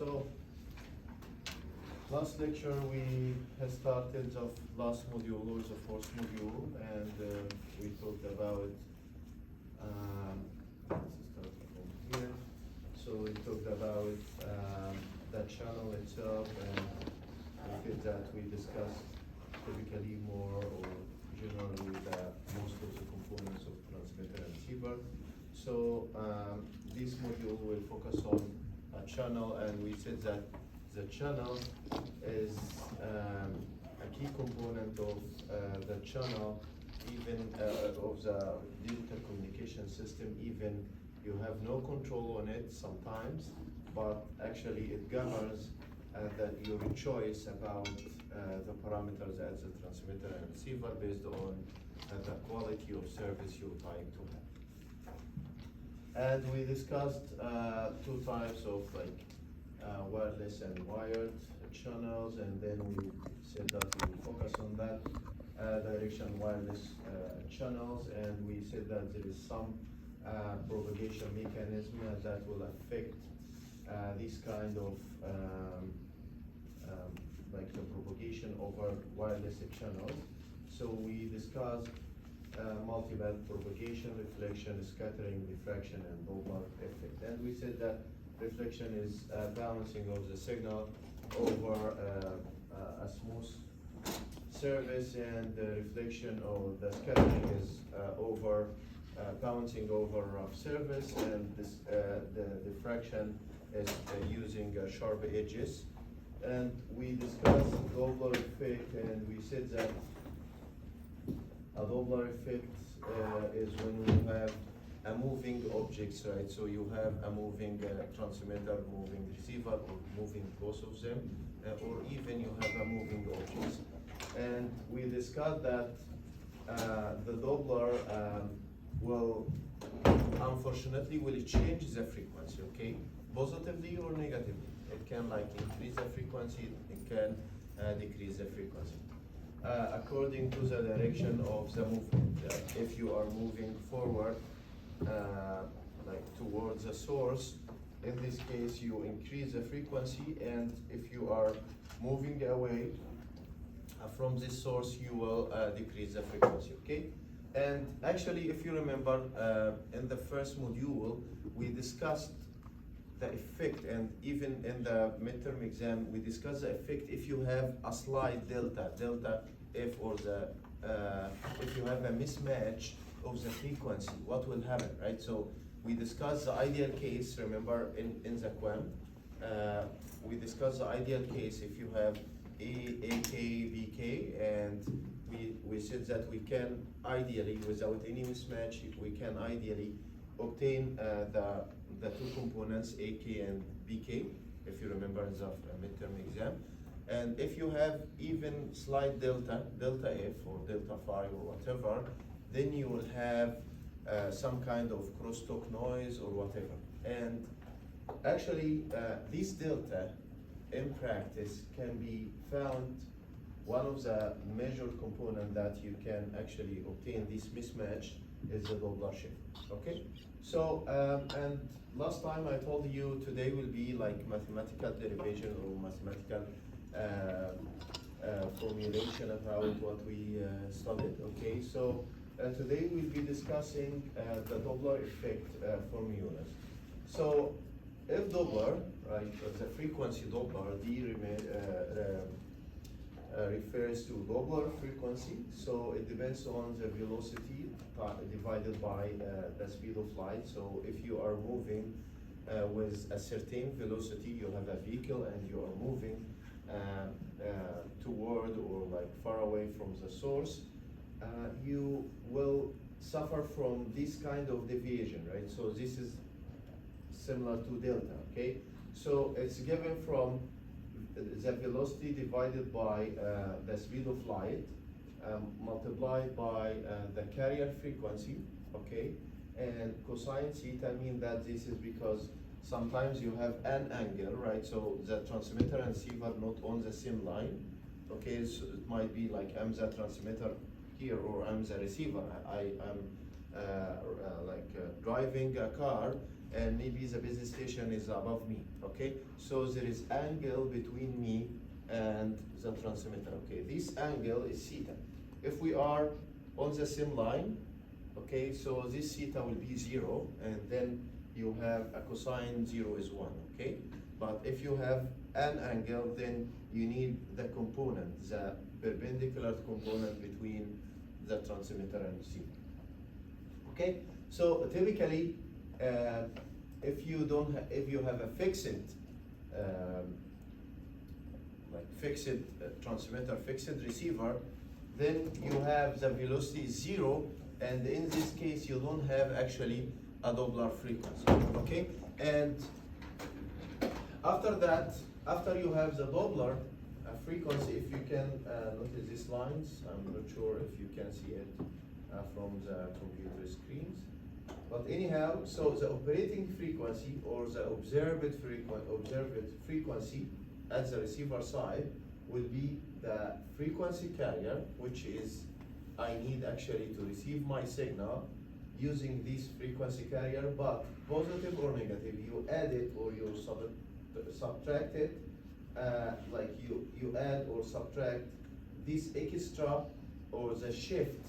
So last lecture we had started the last module or the fourth module, and we talked about let's start from here. So we talked about the channel itself, and we did that. We discussed typically more or generally the most of the components of transmitter and receiver. So this module will focus on a channel, and we said that the channel is a key component of the channel, even of the digital communication system. Even you have no control on it sometimes, but actually it governs that your choice about the parameters as a transmitter and receiver based on the quality of service you would like to have. And we discussed two types of wireless and wired channels, and then we said that we will focus on that direction, wireless channels, and we said that there is some propagation mechanism that will affect this kind of like the propagation over wireless channels. So we discussed multiband propagation, reflection, scattering, diffraction, and Doppler effect. And we said that reflection is balancing of the signal over a smooth surface, and the reflection or the scattering is over bouncing over rough surface, and this, the diffraction is using sharp edges. And we discussed Doppler effect, and we said that a Doppler effect is when you have a moving objects, right? So you have a moving transmitter, moving receiver, or moving both of them, or even you have a moving objects. And we discussed that the Doppler will, unfortunately, will change the frequency, okay? Positively or negatively. It can like increase the frequency, it can decrease the frequency. According to the direction of the movement. If you are moving forward, like towards the source, in this case you increase the frequency, and if you are moving away from this source, you will decrease the frequency, okay? And actually, if you remember, in the first module, we discussed the effect, and even in the midterm exam, we discussed the effect if you have a slight delta F, or the if you have a mismatch of the frequency, what will happen, right? So we discussed the ideal case, remember, in the QAM, we discussed the ideal case if you have AK, BK, and we said that we can ideally, without any mismatch, we can ideally obtain the two components, AK and BK, if you remember in the midterm exam. And if you have even slight delta F or delta phi or whatever, then you will have some kind of crosstalk noise or whatever. And actually, this delta in practice can be found one of the major components that you can actually obtain this mismatch is the Doppler shift, okay? So, and last time I told you today will be like mathematical derivation or mathematical formulation about what we studied, okay? So today we'll be discussing the Doppler effect formulas. So if Doppler, right, the frequency Doppler, D refers to Doppler frequency, so it depends on the velocity divided by the speed of light. So if you are moving with a certain velocity, you have a vehicle and you are moving toward or like far away from the source, you will suffer from this kind of deviation, right? So this is similar to delta, okay? So it's given from the velocity divided by the speed of light multiplied by the carrier frequency, okay? And cosine theta mean that this is because sometimes you have an angle, right? So the transmitter and receiver not on the same line, okay? So it might be like I'm the transmitter here or I'm the receiver. I am driving a car, and maybe the base station is above me, okay? So there is angle between me and the transmitter, okay? This angle is theta. If we are on the same line, okay, so this theta will be 0, and then you have a cosine 0 is 1, okay? But if you have an angle, then you need the component, the perpendicular component between the transmitter and receiver. Okay, so typically, if you have a fixed, transmitter, fixed receiver, then you have the velocity 0, and in this case you don't have actually a Doppler frequency. Okay, and after that, after you have the Doppler frequency, if you can notice these lines, I'm not sure if you can see it from the computer screens. But anyhow, so the operating frequency or the observed frequency at the receiver side will be the frequency carrier, which is I need actually to receive my signal using this frequency carrier, but positive or negative, you add it or you subtract it, like you add or subtract this extra or the shift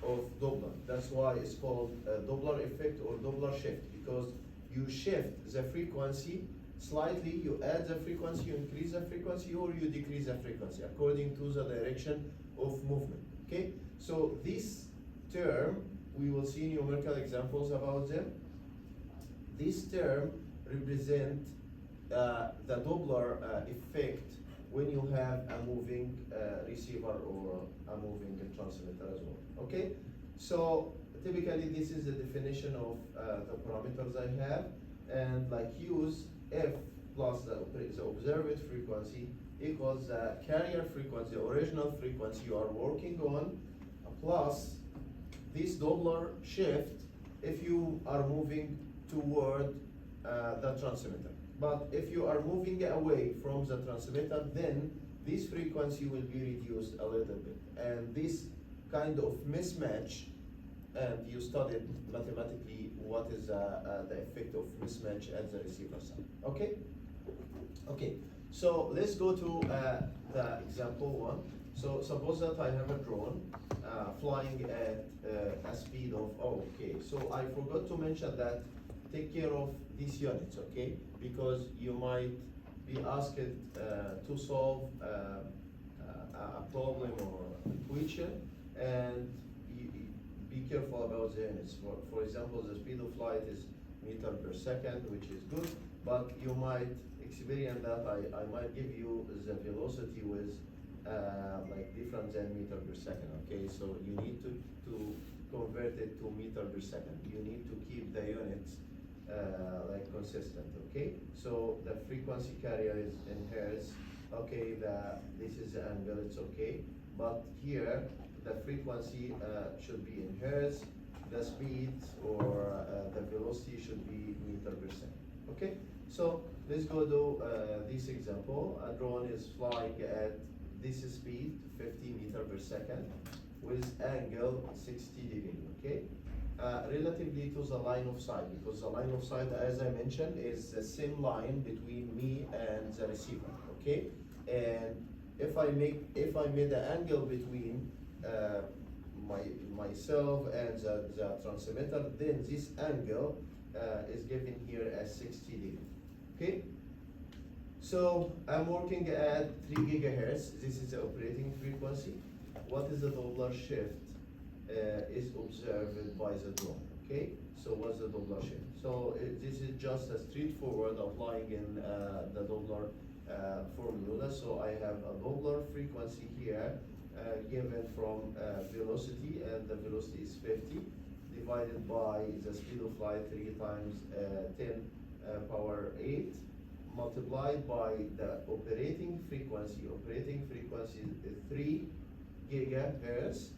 of Doppler. That's why it's called Doppler effect or Doppler shift, because you shift the frequency slightly, you add the frequency, you increase the frequency, or you decrease the frequency according to the direction of movement. Okay, so this term, we will see numerical examples about them. This term represent the Doppler effect when you have a moving receiver or a moving transmitter as well. Okay, so typically this is the definition of the parameters I have, and like use f plus the observed frequency equals the carrier frequency, the original frequency you are working on, plus this Doppler shift if you are moving toward the transmitter. But if you are moving away from the transmitter, then this frequency will be reduced a little bit. And this kind of mismatch, and you studied mathematically what is the effect of mismatch at the receiver side. Okay? Okay, so let's go to the example one. So suppose that I have a drone flying at a speed of, so I forgot to mention that take care of these units, okay? Because you might be asked to solve a problem or equation, and be careful about the units. For example, the speed of light is meter per second, which is good, but you might experience that I might give you the velocity with like different than meter per second, okay? So you need to convert it to meter per second. You need to keep the units like consistent, okay? So the frequency carrier is in hertz, okay, this is the angle, it's okay. But here, the frequency should be in hertz, the speed or the velocity should be meter per second, okay? So let's go to this example. A drone is flying at this speed, 50 meter per second, with angle 60 degree, okay? Relatively to the line of sight, because the line of sight, as I mentioned, is the same line between me and the receiver, okay? And if I made the angle between myself and the transmitter, then this angle is given here as 60 degree, okay? So I'm working at 3 gigahertz. This is the operating frequency. What is the Doppler shift is observed by the drone, okay? So what's the Doppler shift? So this is just a straightforward applying in the Doppler formula. So I have a Doppler frequency here given from velocity, and the velocity is 50, divided by the speed of light 3 times 10 power 8, multiplied by the operating frequency. Operating frequency is 3 gigahertz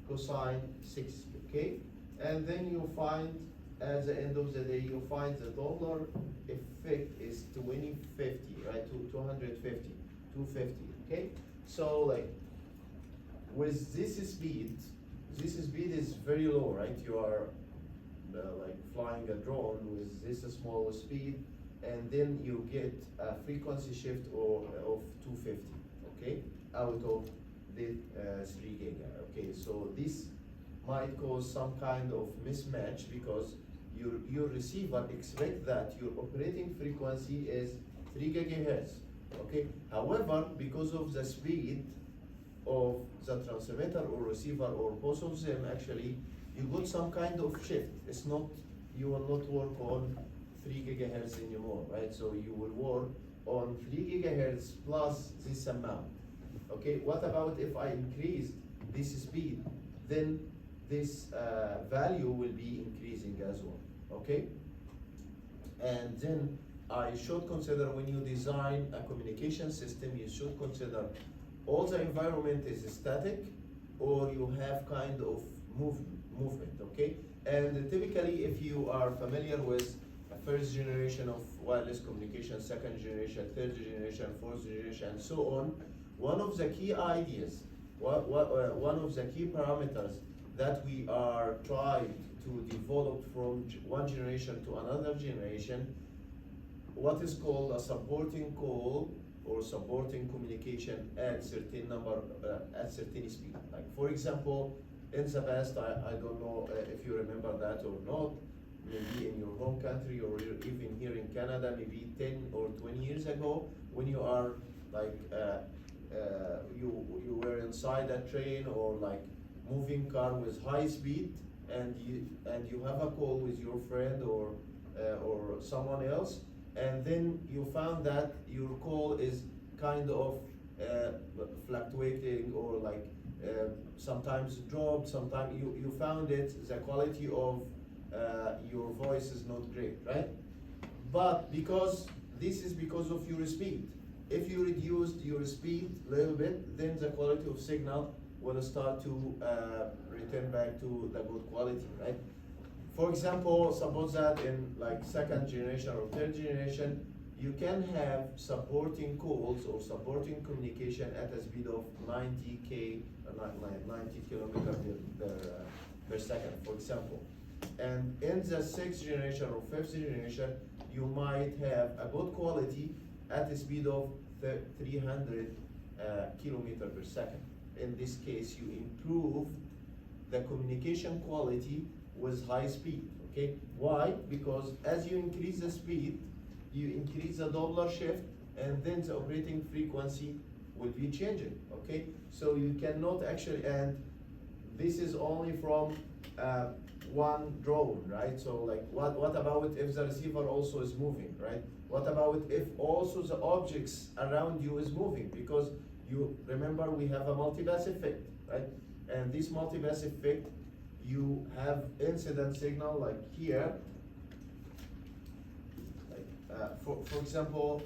cosine 60, okay? And then you find, at the end of the day, you find the Doppler effect is 2050, right? 250, okay? So like, with this speed is very low, right? You are like flying a drone with this small speed, and then you get a frequency shift of 250, okay, out of the 3 giga. Okay, so this might cause some kind of mismatch because your receiver expect that your operating frequency is 3 gigahertz. Okay, however, because of the speed of the transmitter or receiver or both of them, actually you got some kind of shift. It's not, you will not work on 3 gigahertz anymore, right? So you will work on 3 gigahertz plus this amount. Okay, what about if I increased this speed? Then this value will be increasing as well, okay? And then I should consider, when you design a communication system, you should consider all the environment is static or you have kind of movement, okay? And typically, if you are familiar with a first generation of wireless communication, second generation, third generation, fourth generation, and so on, one of the key ideas, one of the key parameters that we are trying to develop from one generation to another generation, what is called a supporting call or supporting communication at certain number, at certain speed. Like for example, in the past, I don't know if you remember that or not, maybe in your home country or even here in Canada, maybe 10 or 20 years ago, when you are like, you were inside a train or like moving car with high speed, and you have a call with your friend or someone else, and then you found that your call is kind of fluctuating or like sometimes dropped, sometimes you found it, the quality of your voice is not great, right? But because this is because of your speed. If you reduced your speed a little bit, then the quality of signal will start to return back to the good quality, right? For example, suppose that in like second generation or third generation, you can have supporting calls or supporting communication at a speed of 90 kilometers per second, for example. And in the sixth generation or fifth generation, you might have a good quality at a speed of 300 kilometers per second. In this case, you improve the communication quality with high speed, okay? Why? Because as you increase the speed, you increase the Doppler shift, and then the operating frequency will be changing, okay? So you cannot actually, and this is only from one drone, right? So like, what about if the receiver also is moving, right? What about if also the objects around you is moving? Because you remember we have a multipass effect, right? And this multipass effect, you have incident signal like here, like for example,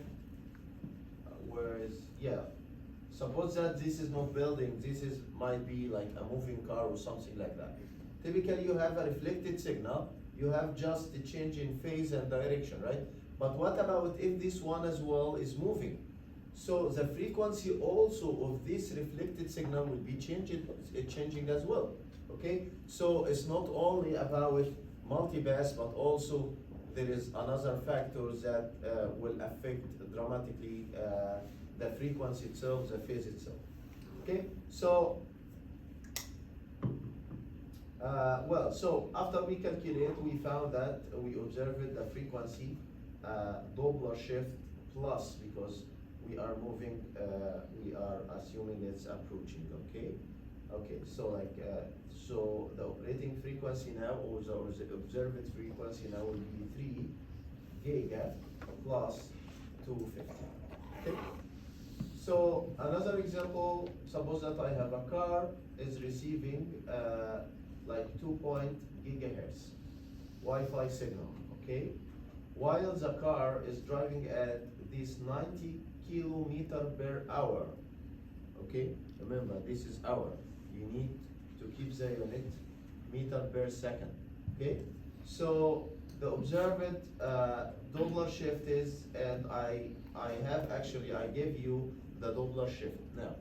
suppose that this is not building, this is might be like a moving car or something like that. Typically you have a reflected signal, you have just the change in phase and direction, right? But what about if this one as well is moving? So the frequency also of this reflected signal will be changing as well, okay? So it's not only about multipass, but also there is another factor that will affect dramatically the frequency itself, the phase itself, okay? So, so after we calculate, we found that we observed the frequency Doppler shift plus, because we are moving, we are assuming it's approaching, okay? Okay, so like, so the operating frequency now, or the observed frequency now will be 3 giga plus 250, okay? So another example, suppose that I have a car is receiving like 2 gigahertz Wi-Fi signal, okay? While the car is driving at this 90 kilometers per hour, okay? Remember, this is hour. You need to keep the unit meter per second, okay? So the observed Doppler shift is, and I gave you the Doppler shift now.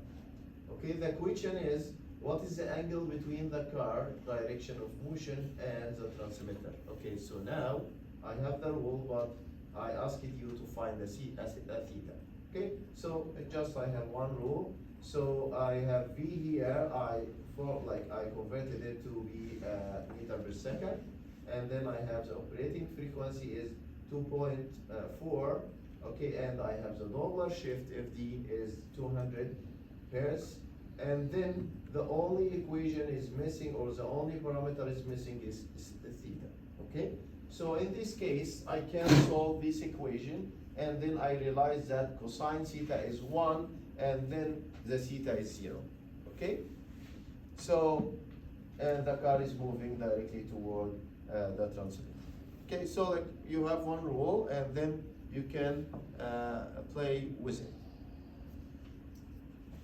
Okay, the question is, what is the angle between the car direction of motion and the transmitter? Okay, so now I have the rule, but I asked you to find a theta. Okay, so I have one rule. So I have V here. I converted it to be meter per second, and then I have the operating frequency is 2.4. Okay, and I have the Doppler shift FD is 200 hertz, and then the only equation is missing, or the only parameter is missing is the theta. Okay, so in this case I can solve this equation, and then I realize that cosine theta is 1, and then the theta is 0. Okay, so and the car is moving directly toward the transmitter. Okay, so like you have one rule, and then you can play with it.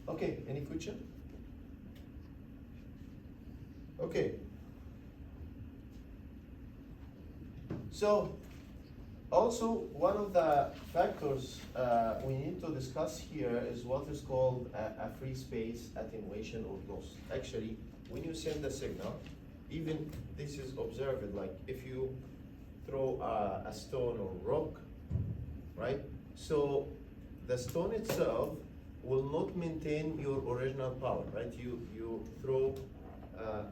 Okay, any question? Okay. So also one of the factors we need to discuss here is what is called a free space attenuation or loss. Actually, when you send a signal, even this is observed, like if you throw a stone or rock, right? So the stone itself will not maintain your original power, right? You throw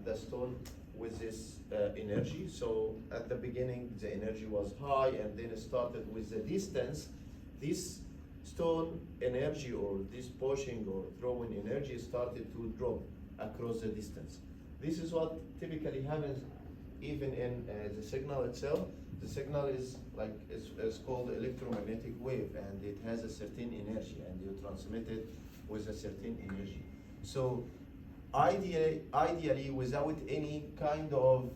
the stone with this energy. So at the beginning, the energy was high, and then it started with the distance. This stone energy, or this pushing or throwing energy, started to drop across the distance. This is what typically happens even in the signal itself. The signal is called electromagnetic wave, and it has a certain energy, and you transmit it with a certain energy. So ideally without any kind of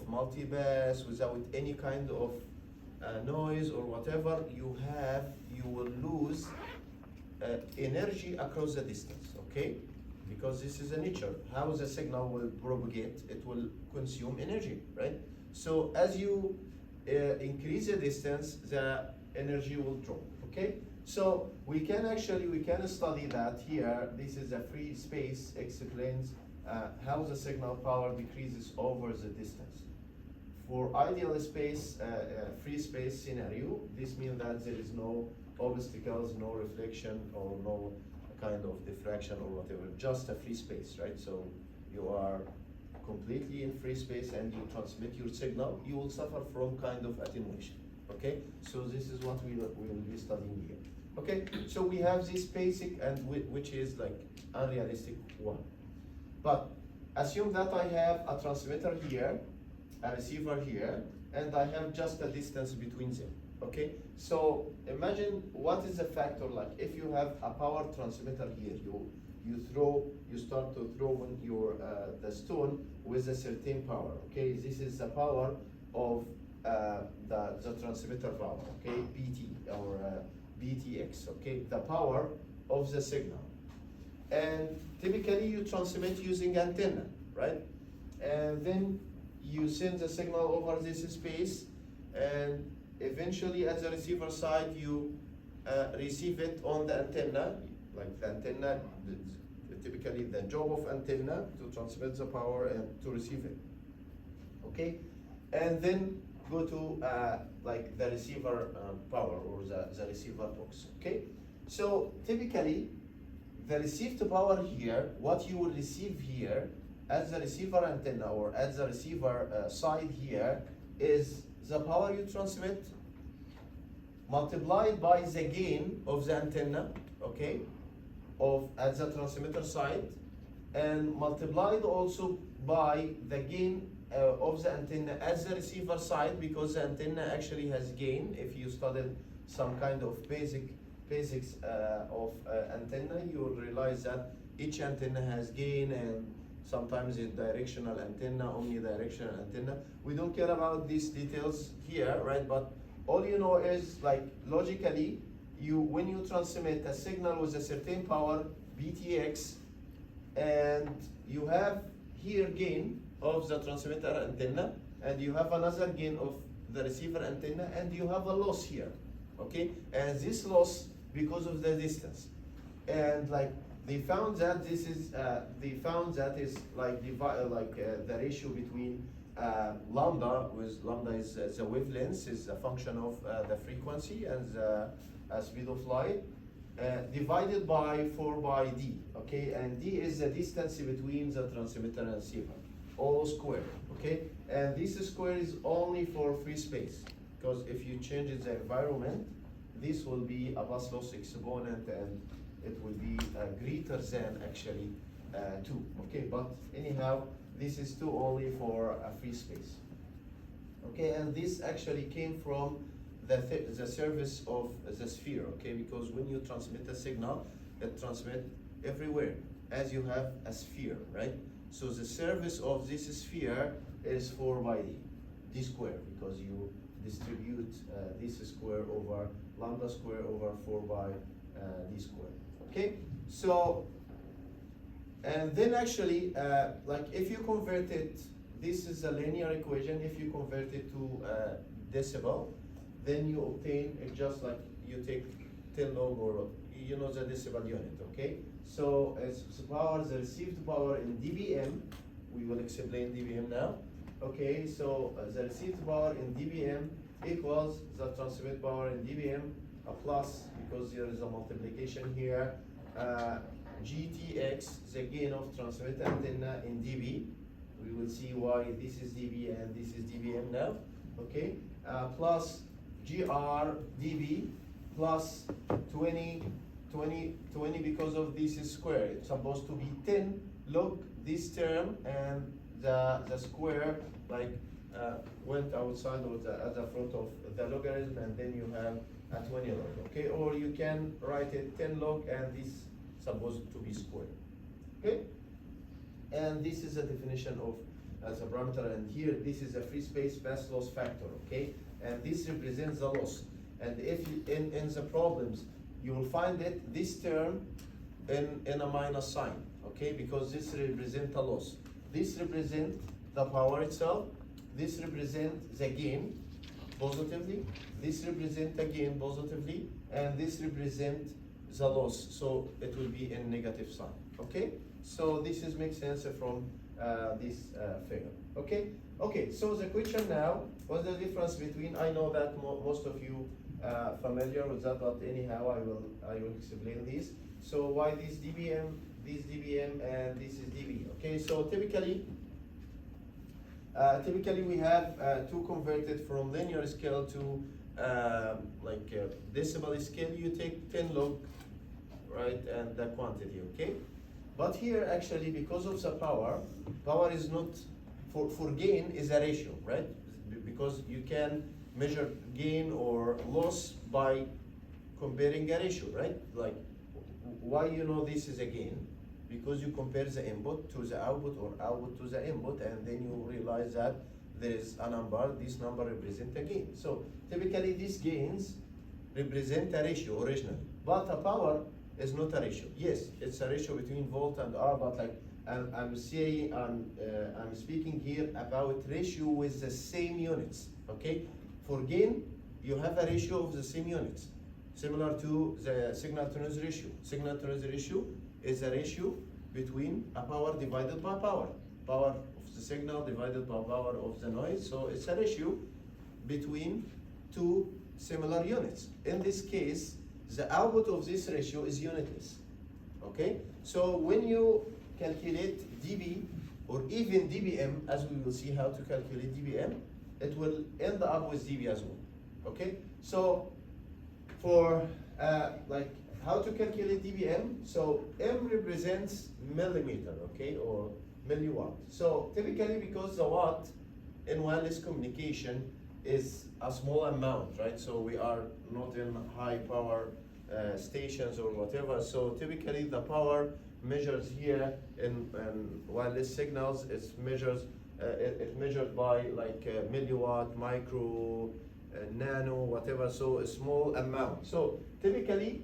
multipass, without any kind of noise or whatever, you will lose energy across the distance. Okay, because this is a nature. How the signal will propagate, it will consume energy, right? So as you increase the distance, the energy will drop. Okay, so we can study that here. This is a free space, explains how the signal power decreases over the distance. For ideal space, free space scenario, this means that there is no obstacles, no reflection, or no kind of diffraction or whatever, just a free space, right? So you are completely in free space and you transmit your signal, you will suffer from kind of attenuation. Okay, so this is what we will be studying here. Okay, so we have this basic, and which is like unrealistic one. But assume that I have a transmitter here, a receiver here, and I have just a distance between them. Okay, so imagine what is the factor, like if you have a power transmitter here, you start to throw in your the stone with a certain power. Okay, this is the power of the transmitter power. Okay, BT or BTX. Okay, the power of the signal, and typically you transmit using antenna, right? And then you send the signal over this space, and eventually at the receiver side you receive it on the antenna. Like the antenna, typically the job of antenna to transmit the power and to receive it. Okay, and then go to like the receiver power, or the receiver box. Okay, so typically the received power here, what you will receive here at the receiver antenna or at the receiver side here, is the power you transmit multiplied by the gain of the antenna, okay, at the transmitter side, and multiplied also by the gain of the antenna at the receiver side, because the antenna actually has gain. If you studied some kind of basics of antenna, you will realize that each antenna has gain, and sometimes it's directional antenna, omnidirectional antenna. We don't care about these details here, right? But all you know is, like, logically, when you transmit a signal with a certain power, BTX, and you have here gain of the transmitter antenna, and you have another gain of the receiver antenna, and you have a loss here, okay? And this loss because of the distance. And like they found that this is they found that is like the ratio between lambda, with lambda is the wavelength, is a function of the frequency and the speed of light, divided by 4 by d, okay, and d is the distance between the transmitter and receiver, all square, okay, and this square is only for free space, because if you change the environment, this will be a bus loss exponent and it will be greater than actually 2, okay, but anyhow, this is 2 only for a free space, okay, and this actually came from the surface of the sphere, okay, because when you transmit a signal, it transmits everywhere, as you have a sphere, right? So the surface of this sphere is 4 by d square, because you distribute this square over lambda square over 4 by d square, okay? So, and then actually, like if you convert it, this is a linear equation, if you convert it to decibel, then you obtain it just like you take 10 log, or you know the decibel unit, okay? So as power, the received power in dBm, we will explain dBm now, okay? So the received power in dBm equals the transmit power in dBm, a plus, because there is a multiplication here, GTX, the gain of transmit antenna in dB. We will see why this is dB and this is dBm now, okay? Plus GR dB plus 20 because of this is square. It's supposed to be 10 log this term, and the square like went outside of at the front of the logarithm, and then you have a 20 log, okay? Or you can write it 10 log and this supposed to be square, okay? And this is a definition of as a parameter, and here this is a free space pass loss factor, okay? And this represents the loss. And if you, in the problems, you will find it this term in a minus sign, okay? Because this represents a loss. This represents the power itself. This represents the gain positively. This represents the gain positively, and this represents the loss. So it will be in negative sign, okay? So this is makes sense from this figure, okay? Okay, so the question now, what's the difference between, I know that most of you familiar with that, but anyhow, I will explain this. So why this dBm, and this is dB, okay? So typically we have to convert it from linear scale to decibel scale. You take 10 log, right, and the quantity, okay? But here actually, because of the power is not, for gain is a ratio, right? Because you can measure gain or loss by comparing a ratio, right? Like, why you know this is a gain? Because you compare the input to the output or output to the input, and then you realize that there is a number, this number represents a gain. So typically these gains represent a ratio originally, but a power is not a ratio. Yes, it's a ratio between volt and R, but like I'm speaking here about ratio with the same units, okay? For gain, you have a ratio of the same units, similar to the signal to noise ratio. Signal to noise ratio is a ratio between a power divided by power. Power of the signal divided by power of the noise. So it's a ratio between two similar units. In this case, the output of this ratio is unitless, okay? So when you calculate dB or even dBm, as we will see how to calculate dBm, it will end up with dB as well, okay? So for like how to calculate dBm, so M represents millimeter, okay, or milliwatt. So typically, because the watt in wireless communication is a small amount, right? So we are not in high power stations or whatever. So typically the power measures here in wireless signals, it's measured by like milliwatt, micro, nano, whatever, so a small amount. So typically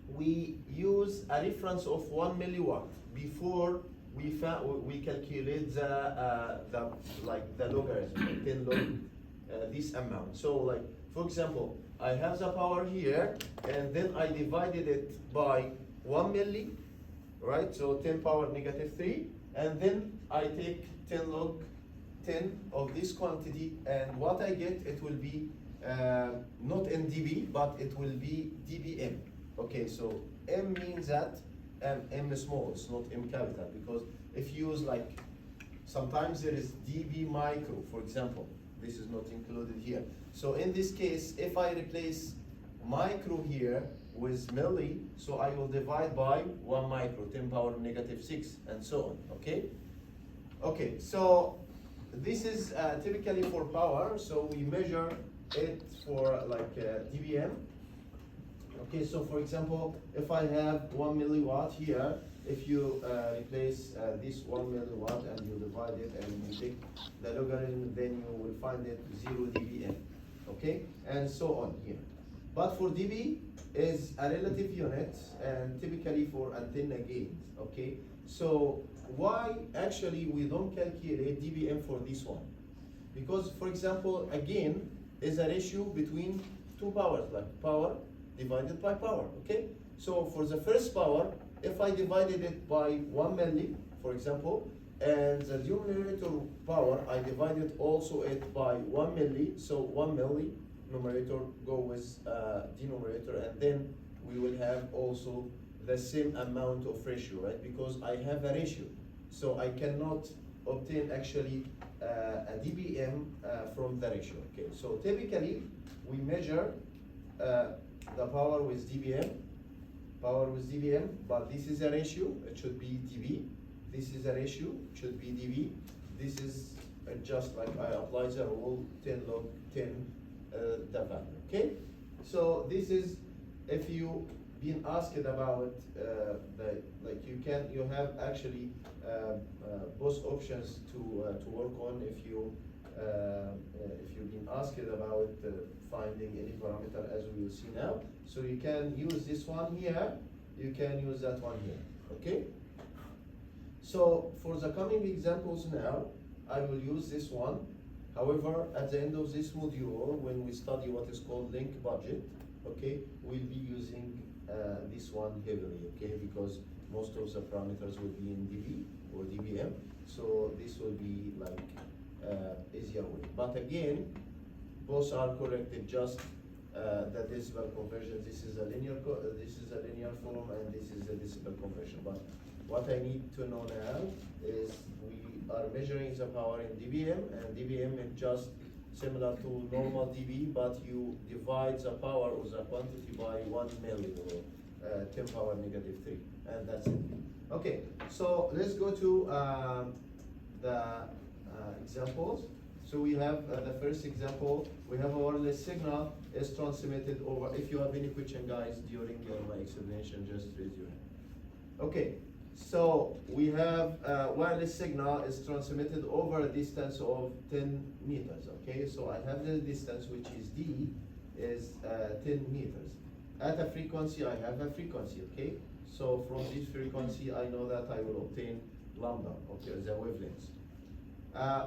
we use a reference of 1 milliwatt before we calculate the logarithm, 10 log this amount. So like, for example, I have the power here, and then I divided it by 1 milli, right? So 10 power negative 3, and then I take 10 log 10 of this quantity, and what I get, it will be not in dB, but it will be dBm. Okay, so M means that M is small, it's not M capital, because if you use like, sometimes there is dB micro, for example, this is not included here. So in this case, if I replace micro here with milli, so I will divide by 1 micro, 10 power negative 6, and so on, okay? Okay, so this is typically for power, so we measure it for like dBm. Okay, so for example, if I have 1 milliwatt here, if you replace this 1 milliwatt and you divide it and you take the logarithm, then you will find it 0 dBm, okay? And so on here. But for dB is a relative unit, and typically for antenna gains, okay? So why actually we don't calculate dBm for this one? Because, for example, again, is a ratio between two powers, like power divided by power, okay? So for the first power, if I divided it by 1 milli, for example, and the numerator power, I divided also it by 1 milli, so 1 milli, numerator go with denominator, and then we will have also the same amount of ratio, right? Because I have a ratio, so I cannot obtain actually a dBm from the ratio. Okay, so typically we measure the power with dBm, but this is a ratio, it should be dB. This is a ratio, it should be dB. This is just like I apply the rule 10 log 10 the value. Okay, so this is if you been asked about you have actually both options to work on if you've been asked about finding any parameter, as we will see now. So you can use this one here, you can use that one here. Okay, so for the coming examples now, I will use this one. However, at the end of this module, when we study what is called link budget, okay, we'll be using this one heavily, okay, because most of the parameters will be in dB or dBm, so this will be like easier way. But again, both are corrected, just the decimal conversion. This is a linear form, and this is a decimal conversion. But what I need to know now is we are measuring the power in dBm, and dBm is just similar to normal dB, but you divide the power or the quantity by 1 milli or 10 power negative 3, and that's it. Okay, so let's go to the examples. So we have the first example. We have a wireless signal is transmitted over. If you have any question, guys, during my explanation, just raise your hand. Okay. So we have wireless signal is transmitted over a distance of 10 meters, okay? So I have the distance, which is D, is 10 meters. At a frequency, I have a frequency, okay? So from this frequency, I know that I will obtain lambda, okay, the wavelengths.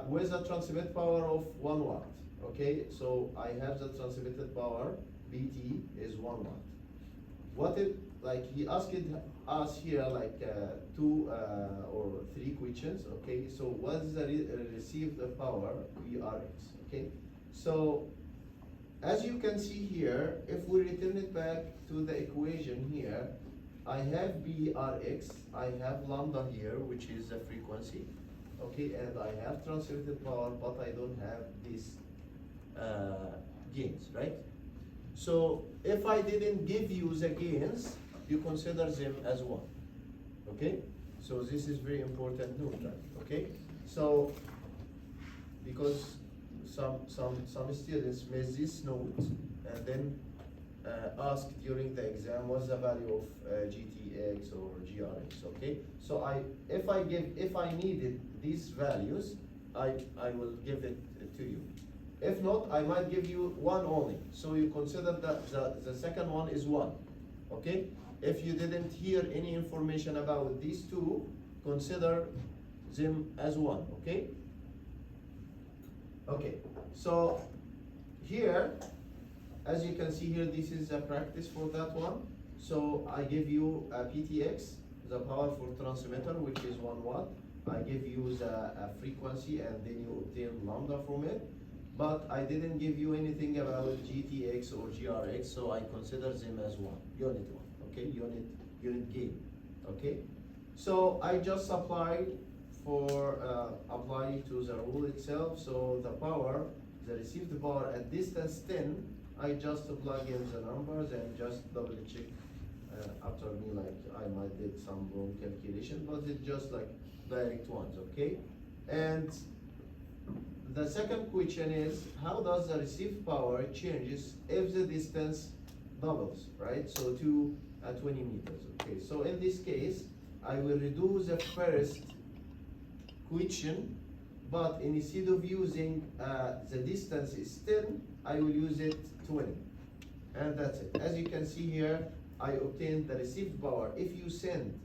With a transmitted power of 1 watt, okay? So I have the transmitted power, BT is 1 watt. What if, like he asked us here like 2 or 3 questions, okay? So what is the received power, VRX, okay? So as you can see here, if we return it back to the equation here, I have VRX, I have lambda here, which is the frequency, okay? And I have transmitted power, but I don't have these gains, right? So if I didn't give you the gains, you consider them as 1, okay? So this is very important note, okay? So because some students miss this note and then ask during the exam what's the value of GTX or GRX, okay? So if I needed these values, I will give it to you. If not, I might give you 1 only. So you consider that the second one is 1, okay? If you didn't hear any information about these 2, consider them as 1, okay? Okay, so here, as you can see here, this is a practice for that one. So I give you a PTX, the power for transmitter, which is 1 watt. I give you the frequency, and then you obtain lambda from it. But I didn't give you anything about GTX or GRX, so I consider them as unit one, okay? Unit gain, okay? So I just apply to the rule itself. So the power, the received power at distance 10, I just plug in the numbers and just double check after me, like I might did some wrong calculation, but it's just like direct ones, okay? And the second question is, how does the received power changes if the distance doubles, right? So to 20 meters, okay? So in this case, I will reduce the first question, but instead of using the distance is 10, I will use it 20. And that's it. As you can see here, I obtained the received power. If you send,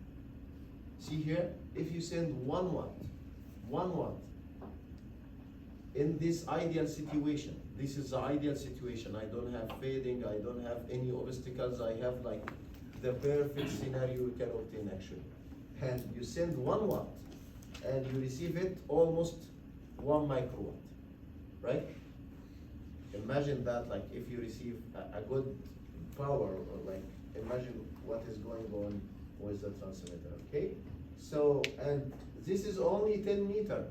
see here, if you send 1 watt, in this ideal situation, this is the ideal situation. I don't have fading, I don't have any obstacles, I have like the perfect scenario you can obtain actually. And you send 1 watt and you receive it almost 1 microwatt, right? Imagine that, like if you receive a good power, or like imagine what is going on with the transmitter, okay? So, and this is only 10 meter.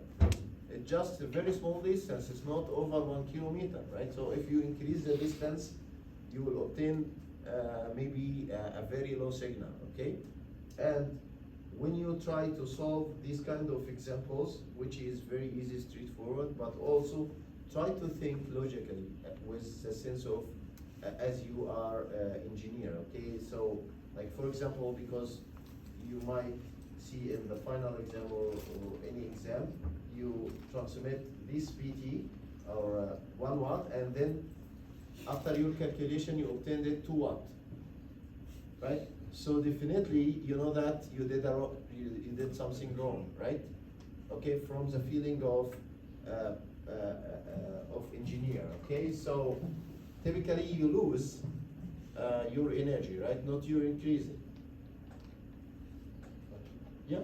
It's just a very small distance, it's not over 1 kilometer, right? So if you increase the distance, you will obtain maybe a very low signal, okay? And when you try to solve these kind of examples, which is very easy, straightforward, but also try to think logically with the sense of as you are engineer, okay? So, like for example, because you might see in the final exam or any exam, you transmit this PT or 1 watt, and then after your calculation, you obtained it 2 watt, right? So definitely, you know that you did something wrong, right? Okay, from the feeling of engineer. Okay, so typically you lose your energy, right? Not you increase it. Yeah.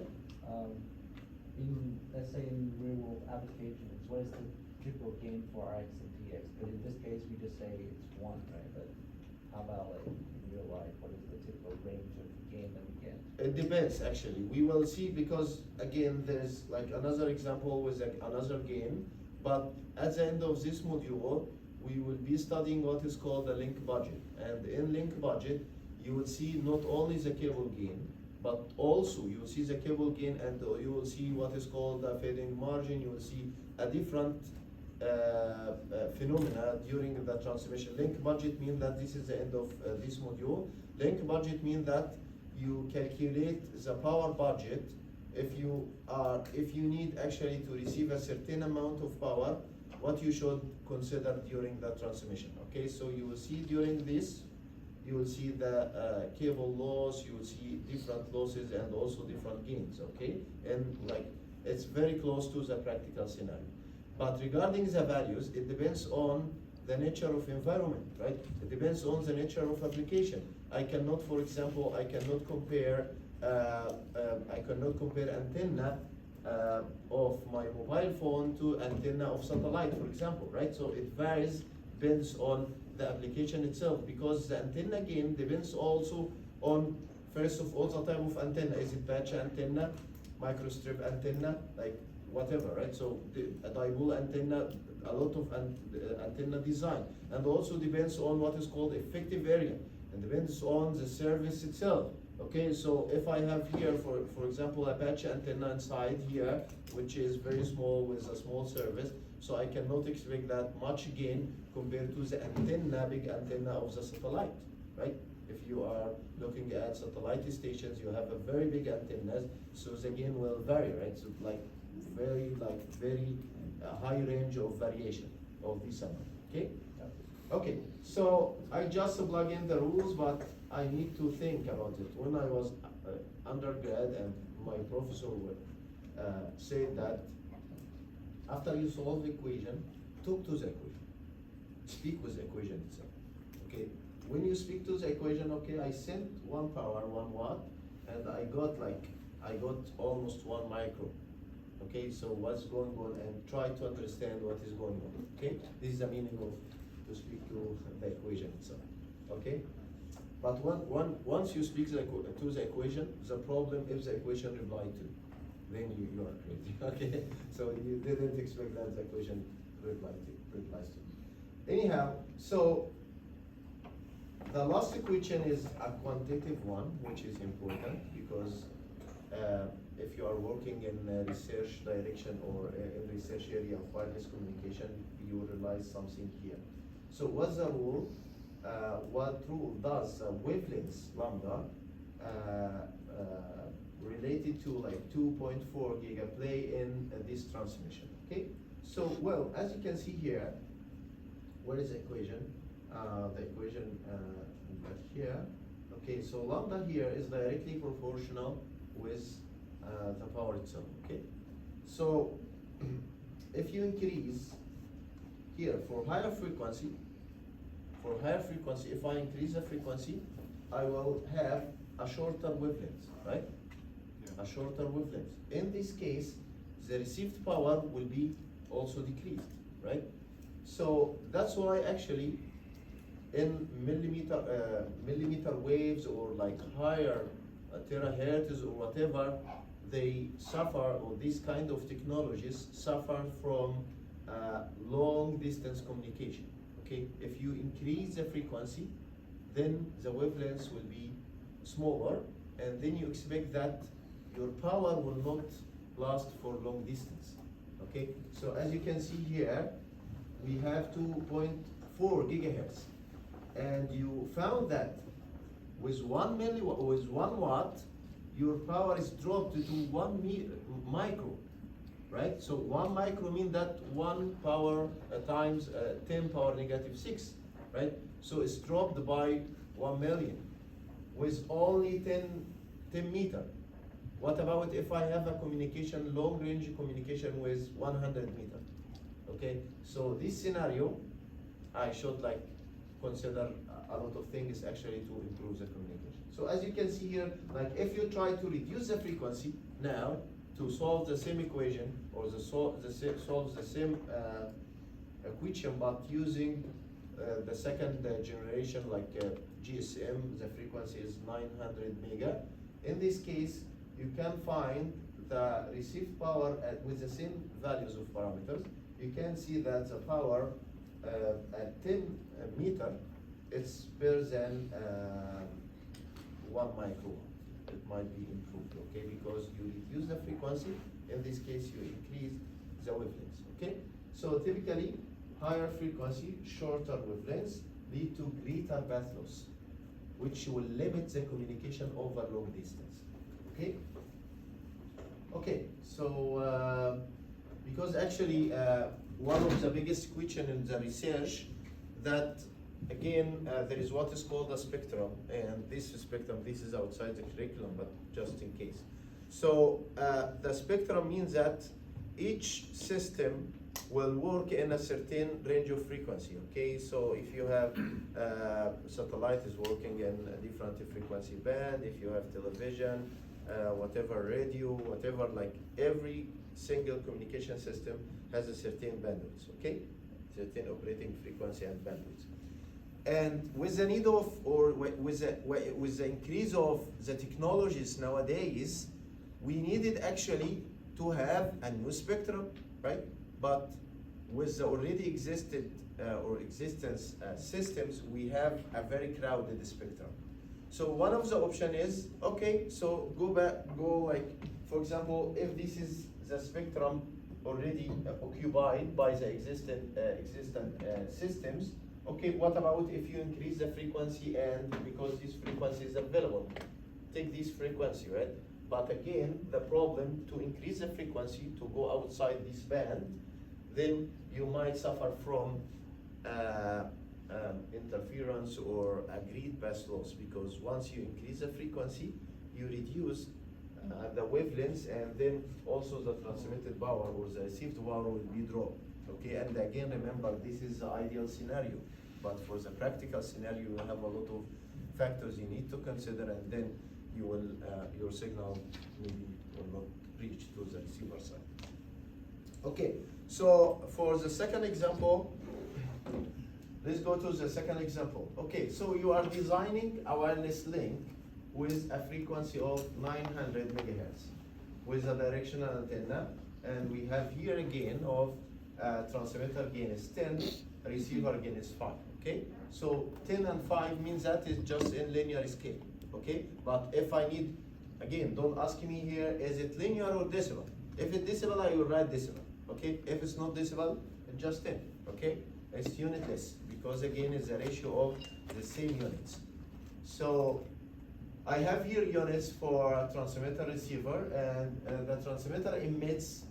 In, let's say in real world applications, what is the typical gain for RX and TX? But in this case, we just say it's 1, right? But how about like in real life, what is the typical range of gain that we get? It depends actually. We will see, because again, there's like another example with like another gain, but at the end of this module, we will be studying what is called the link budget. And in link budget, you will see not only the cable gain, but also you will see the cable gain, and you will see what is called the fading margin. You will see a different phenomena during the transmission. Link budget means that this is the end of this module. Link budget means that you calculate the power budget if you need actually to receive a certain amount of power, what you should consider during the transmission. Okay, so you will see during this, you will see the cable loss, you will see different losses and also different gains, okay? And like, it's very close to the practical scenario. But regarding the values, it depends on the nature of environment, right? It depends on the nature of application. I cannot, for example, I cannot compare antenna of my mobile phone to antenna of satellite, for example, right? So it varies, depends on the application itself, because the antenna gain depends also on, first of all, the type of antenna. Is it patch antenna, microstrip antenna, like whatever, right? So a dipole antenna, a lot of antenna design, and also depends on what is called effective area, and depends on the service itself. Okay, so if I have here, for example, a patch antenna inside here, which is very small with a small service, so I cannot expect that much gain compared to the antenna, big antenna of the satellite, right? If you are looking at satellite stations, you have a very big antennas, so the gain will vary, right? So very high range of variation of this amount, okay? Okay, so I just plug in the rules, but I need to think about it. When I was undergrad, and my professor would say that after you solve the equation, talk to the equation, speak with the equation itself. Okay, when you speak to the equation, okay, I sent 1 power, 1 watt, and I got almost 1 micro. Okay, so what's going on, and try to understand what is going on. Okay, this is the meaning of to speak to the equation itself. Okay, but once you speak to the equation, the problem if the equation reply to, then you are crazy. Okay, so you didn't expect that the equation replies to. Anyhow, so the last equation is a quantitative one, which is important because if you are working in a research direction or in research area of wireless communication, you will realize something here. So what's the rule? What rule does wavelength lambda related to like 2.4 giga play in this transmission? Okay, so well, as you can see here, where is the equation? The equation right here. Okay, so lambda here is directly proportional with the power itself. Okay, so if you increase here for higher frequency, if I increase the frequency, I will have a shorter wavelength, right? Yeah. A shorter wavelength. In this case, the received power will be also decreased, right? So that's why actually in millimeter waves or like higher terahertz or whatever, they suffer, or these kind of technologies suffer from long distance communication. Okay, if you increase the frequency, then the wavelengths will be smaller, and then you expect that your power will not last for long distance. Okay, so as you can see here, we have 2.4 gigahertz, and you found that with 1 watt, your power is dropped to 1 micro, right? So 1 micro means that 1 power times 10 power negative 6, right? So it's dropped by 1 million with only 10 meter. What about if I have a communication, long range communication with 100 meter? Okay, so this scenario, I should like consider a lot of things actually to improve the communication. So as you can see here, like if you try to reduce the frequency now to solve the same equation or solve the same equation, but using the second generation like GSM, the frequency is 900 mega. In this case, you can find the received power with the same values of parameters. You can see that the power at 10 meter, it's better than 1 micro. It might be improved, okay, because you reduce the frequency. In this case, you increase the wavelengths, okay? So typically, higher frequency, shorter wavelengths lead to greater path loss, which will limit the communication over long distance, okay? Okay, so because actually one of the biggest question in the research that again there is what is called a spectrum, and this spectrum, this is outside the curriculum, but just in case. So the spectrum means that each system will work in a certain range of frequency, okay? So if you have satellite is working in a different frequency band, if you have television, whatever radio, whatever, like every single communication system has a certain bandwidth, okay? Certain operating frequency and bandwidth. And with the need of, or with the increase of the technologies nowadays, we needed actually to have a new spectrum, right? But with the already existed existence systems, we have a very crowded spectrum. So one of the option is, okay, so go like, for example, if this is the spectrum already occupied by the existent systems, okay, what about if you increase the frequency, and because this frequency is available, take this frequency, right? But again, the problem to increase the frequency to go outside this band, then you might suffer from interference or agreed path loss, because once you increase the frequency, you reduce the wavelengths, and then also the transmitted power or the received power will be dropped. Okay, and again, remember, this is the ideal scenario. but for the practical scenario, you have a lot of factors you need to consider, and then you will, your signal maybe will not reach to the receiver side. Okay, so for the second example, let's go to the second example. Okay, so you are designing a wireless link with a frequency of 900 megahertz with a directional antenna, and we have here a gain of transmitter gain is 10, receiver gain is 5. Okay, so 10 and 5 means that is just in linear scale. Okay, but if I need, again, don't ask me here, is it linear or decimal? If it's decimal, I will write decimal. Okay, if it's not decimal, it's just 10. Okay, it's unitless because again it's a ratio of the same units. So I have here units for transmitter receiver, and the transmitter emits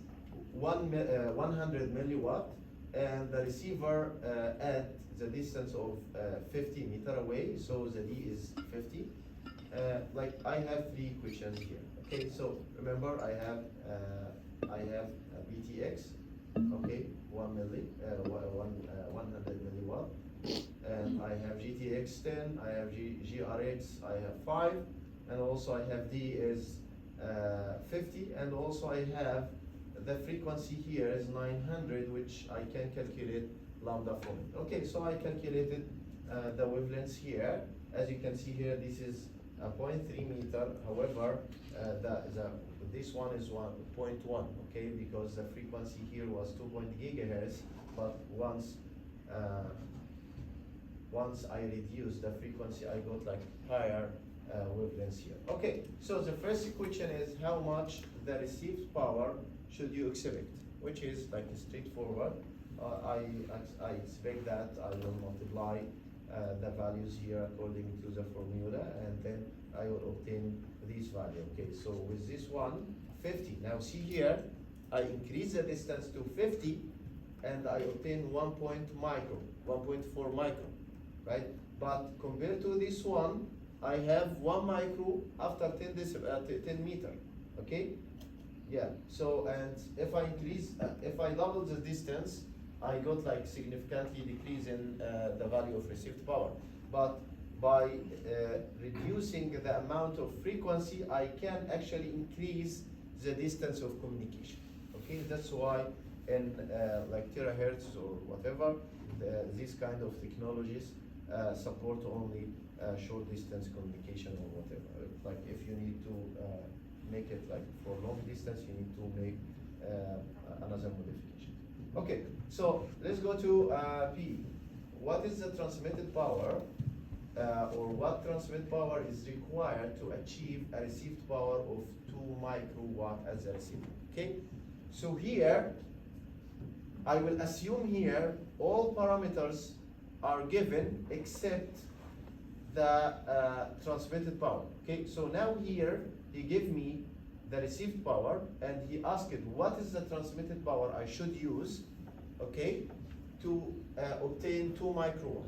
100 milliwatt, and the receiver at the distance of 50 meter away, so the D is 50. Like I have three equations here. Okay, so remember I have BTX, okay, 100 milliwatt, and I have GTX 10, I have GRX, I have 5, and also I have D is 50, and also I have the frequency here is 900, which I can calculate lambda from it. Okay, so I calculated the wavelengths here. As you can see here, this is a 0.3 meter. However, this one is 1.1. Okay, because the frequency here was 2.0 gigahertz, but once I reduce the frequency, I got like higher wavelengths here. Okay, so the first equation is how much the received power should you expect, which is like straightforward. I expect that I will multiply the values here according to the formula, and then I will obtain this value. Okay, so with this one, 50. Now see here, I increase the distance to 50, and I obtain 1.4 micro, right? But compared to this one, I have 1 micro after 10 meter, okay? Yeah, so, and if I double the distance, I got like significantly decrease in the value of received power. But by reducing the amount of frequency, I can actually increase the distance of communication. Okay, that's why in like terahertz or whatever, these kind of technologies support only short distance communication or whatever. Like if you need to make it like for long distance, you need to make another modification. Okay, so let's go to P. What is the transmitted power, or what transmit power is required to achieve a received power of 2 microwatt as a receiver? Okay, so here I will assume here all parameters are given except the transmitted power. Okay, so now here he gave me the received power, and he asked what is the transmitted power I should use, okay, to obtain 2 microwatt.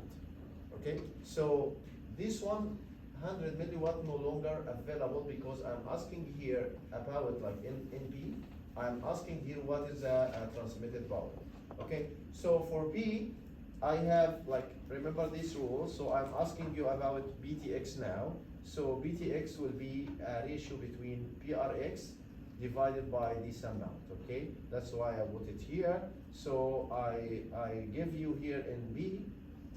Okay, so this 100 milliwatt no longer available because I'm asking here about like in B, I'm asking here what is the transmitted power. Okay, so for B, I have like, remember this rule, so I'm asking you about BTX now. So BTX will be a ratio between PRX divided by this amount, okay? That's why I put it here. So I give you here in B,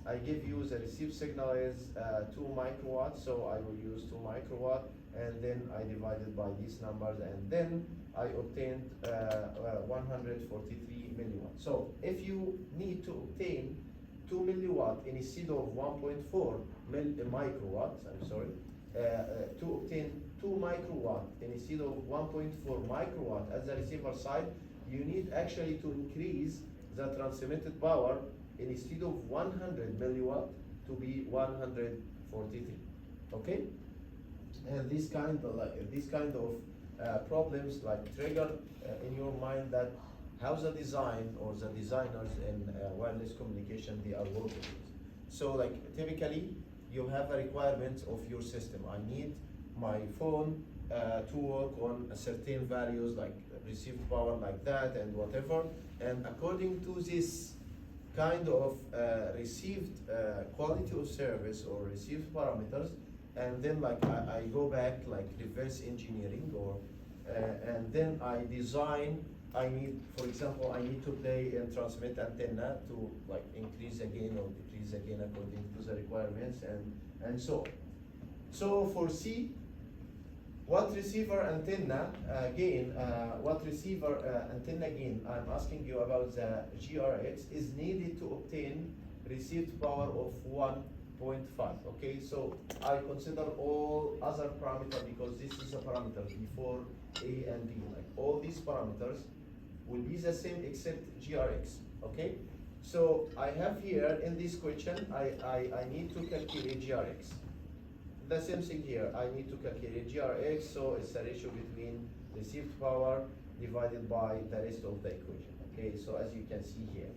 I give you the received signal is 2 microwatts, so I will use 2 microwatt, and then I divided by these numbers, and then I obtained 143 milliwatt. So if you need to obtain 2 milliwatt instead of 1.4 microwatts, I'm sorry, to obtain 2 microwatt instead of 1.4 microwatt as the receiver side, you need actually to increase the transmitted power instead of 100 milliwatt to be 143. Okay, and this kind of problems like trigger in your mind that how the design or the designers in wireless communication they are working with. So like typically you have a requirement of your system. I need my phone to work on a certain values like received power like that and whatever. And according to this kind of received quality of service or received parameters, and then like I go back like reverse engineering or and then I design. I need, for example, I need to play and transmit antenna to like increase the gain or decrease the gain according to the requirements and so on. So for C, what receiver antenna gain, antenna gain, I'm asking you about the GRX, is needed to obtain received power of 1.5. Okay, so I consider all other parameters because this is a parameter before A and B. Like all these parameters will be the same except GRX. Okay, so I have here in this question, I need to calculate GRX. The same thing here, I need to calculate GRX, so it's a ratio between received power divided by the rest of the equation. Okay, so as you can see here.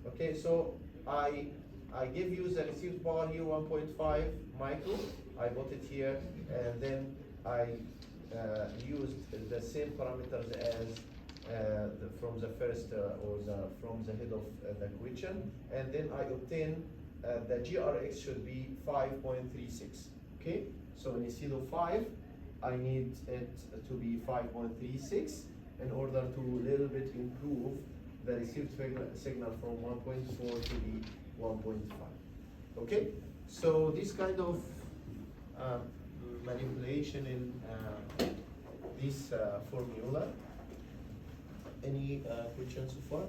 Okay, so I give you the received power here 1.5 micro, I got it here, and then I used the same parameters as from the first from the head of the equation, and then I obtain the GRX should be 5.36. Okay, so instead of 5, I need it to be 5.36 in order to little bit improve the received signal from 1.4 to be 1.5. Okay, so this kind of manipulation in this formula. Any questions so far?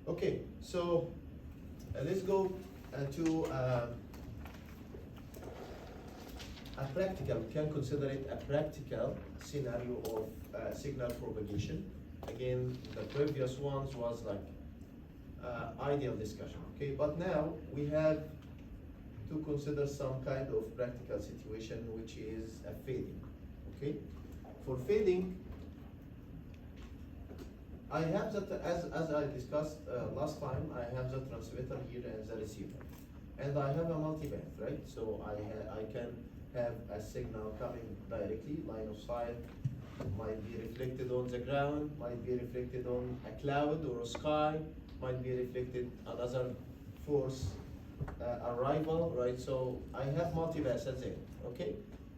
Okay, so let's go to a practical, we can consider it a practical scenario of signal propagation. Again, the previous ones was like ideal discussion, okay? But now we have to consider some kind of practical situation, which is a fading, okay? For fading, I have that, as I discussed last time, I have the transmitter here and the receiver. And I have a multiband, right? So I can have a signal coming directly, line of sight, might be reflected on the ground, might be reflected on a cloud or a sky, might be reflected another force arrival, right? So I have multi-bands there, okay?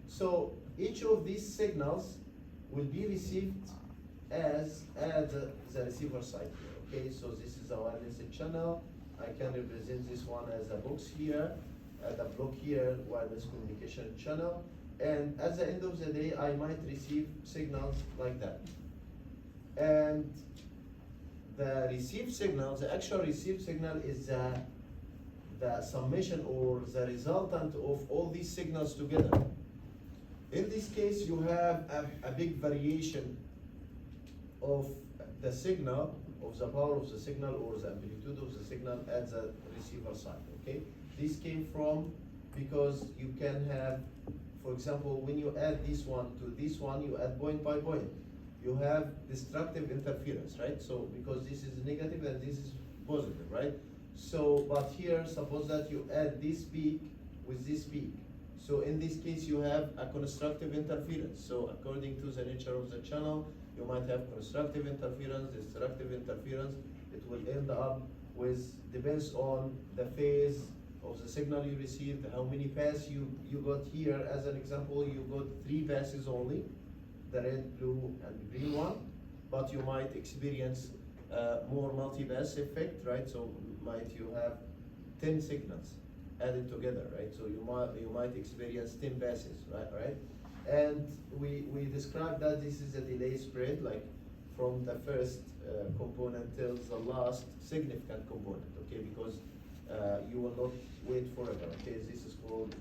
So each of these signals will be received as at the receiver side here, okay? So this is a wireless channel. I can represent this one as a box here, the block here, wireless communication channel. And at the end of the day, I might receive signals like that. And the received signal, the actual received signal is the summation or the resultant of all these signals together. In this case, you have a big variation of the signal, of the power of the signal or the amplitude of the signal at the receiver side, okay? This came from, because you can have, for example, when you add this one to this one, you add point by point. You have destructive interference, right? So, because this is negative and this is positive, right? So, but here, suppose that you add this peak with this peak. So in this case, you have a constructive interference. So according to the nature of the channel, you might have constructive interference, destructive interference. It will end up with, depends on the phase of the signal you received, how many passes you got here. As an example, you got 3 passes only, the red, blue, and green one, but you might experience more multi-pass effect, right? So might you have 10 signals added together, right? So you might experience 10 passes, right? And we described that this is a delay spread, like from the first component till the last significant component, okay? Because you will not wait forever, okay? This is called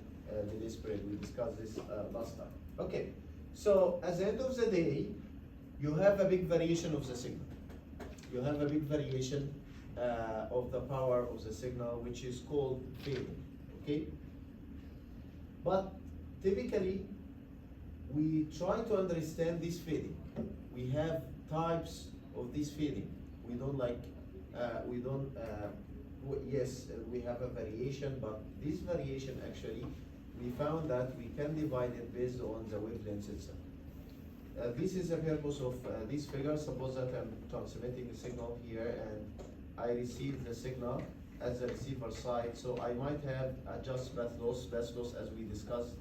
delay spread. We discussed this last time. Okay, so at the end of the day, you have a big variation of the signal. You have a big variation of the power of the signal, which is called fading, okay? But typically, we try to understand this fading. We have types of this fading. We don't like, yes, we have a variation, but this variation actually, we found that we can divide it based on the wavelength itself. this is the purpose of this figure. Suppose that I'm transmitting a signal here and I receive the signal at the receiver side. So I might have just path loss. Path loss, as we discussed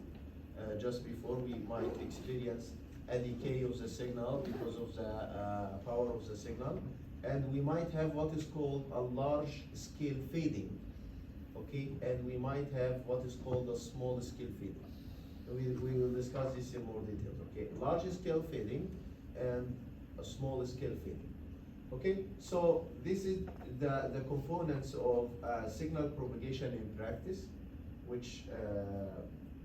just before, we might experience a decay of the signal because of the power of the signal. And we might have what is called a large scale fading, okay? And we might have what is called a small scale fading. We will discuss this in more details, okay? Large scale fading and a small scale fading, okay? So this is the components of signal propagation in practice, which